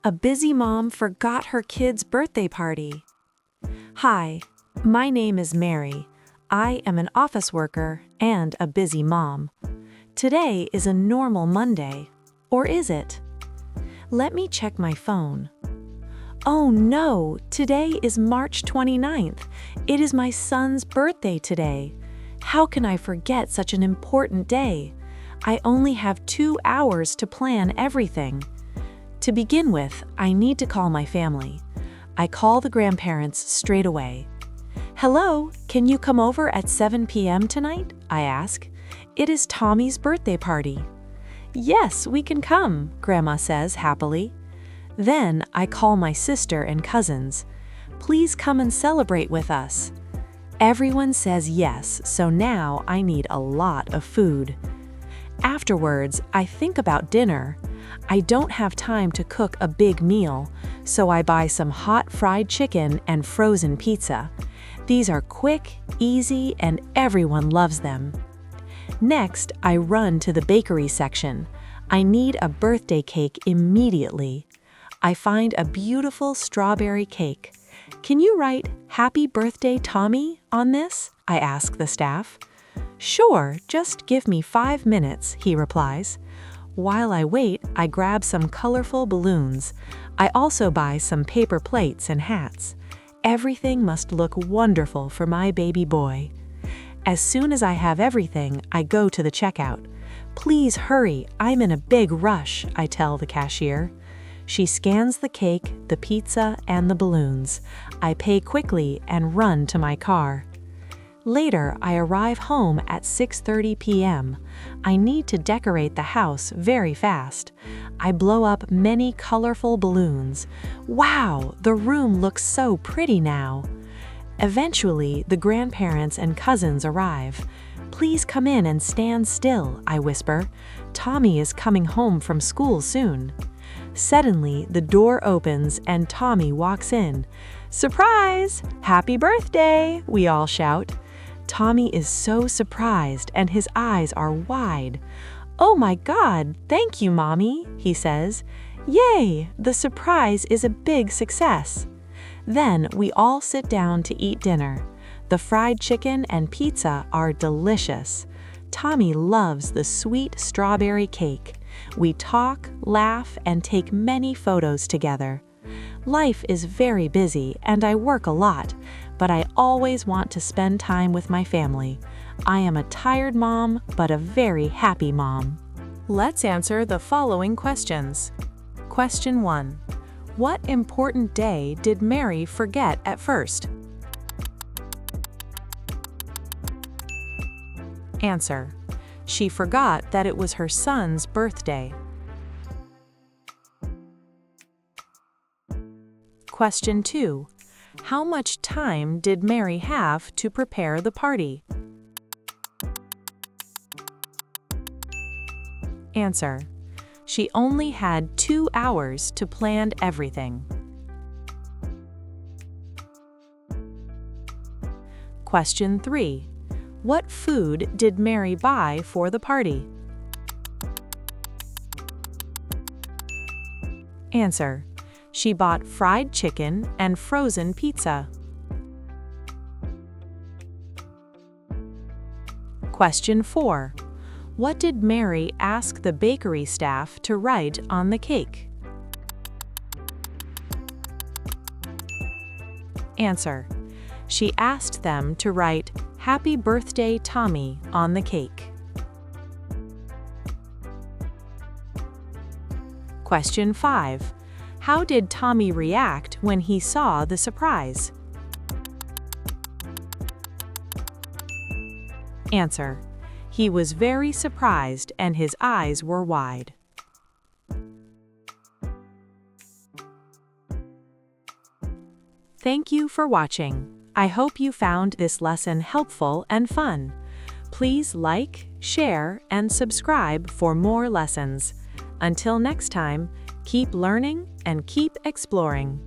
A busy mom forgot her kid's birthday party. Hi, my name is Mary. I am an office worker and a busy mom. Today is a normal Monday, or is it? Let me check my phone. Oh no, today is March 29th. It is my son's birthday today. How can I forget such an important day? I only have 2 hours to plan everything. To begin with, I need to call my family. I call the grandparents straight away. Hello, can you come over at 7 p.m. tonight? I ask. It is Tommy's birthday party. Yes, we can come, Grandma says happily. Then I call my sister and cousins. Please come and celebrate with us. Everyone says yes, so now I need a lot of food. Afterwards, I think about dinner. I don't have time to cook a big meal, so I buy some hot fried chicken and frozen pizza. These are quick, easy, and everyone loves them. Next, I run to the bakery section. I need a birthday cake immediately. I find a beautiful strawberry cake. Can you write "Happy Birthday, Tommy" on this? I ask the staff. Sure, just give me 5 minutes, he replies. While I wait, I grab some colorful balloons. I also buy some paper plates and hats. Everything must look wonderful for my baby boy. As soon as I have everything, I go to the checkout. Please hurry, I'm in a big rush, I tell the cashier. She scans the cake, the pizza, and the balloons. I pay quickly and run to my car. Later, I arrive home at 6:30 p.m. I need to decorate the house very fast. I blow up many colorful balloons. Wow, the room looks so pretty now. Eventually, the grandparents and cousins arrive. Please come in and stand still, I whisper. Tommy is coming home from school soon. Suddenly, the door opens and Tommy walks in. Surprise! Happy birthday! We all shout. Tommy is so surprised and his eyes are wide. Oh my God, thank you, Mommy, he says. Yay, the surprise is a big success. Then we all sit down to eat dinner. The fried chicken and pizza are delicious. Tommy loves the sweet strawberry cake. We talk, laugh, and take many photos together. Life is very busy and I work a lot, but I always want to spend time with my family. I am a tired mom, but a very happy mom. Let's answer the following questions. Question 1. What important day did Mary forget at first? Answer. She forgot that it was her son's birthday. Question 2. How much time did Mary have to prepare the party? Answer. She only had 2 hours to plan everything. Question 3. What food did Mary buy for the party? Answer. She bought fried chicken and frozen pizza. Question 4. What did Mary ask the bakery staff to write on the cake? Answer. She asked them to write "Happy Birthday, Tommy" on the cake. Question 5. How did Tommy react when he saw the surprise? Answer. He was very surprised and his eyes were wide. Thank you for watching. I hope you found this lesson helpful and fun. Please like, share, and subscribe for more lessons. Until next time, keep learning and keep exploring.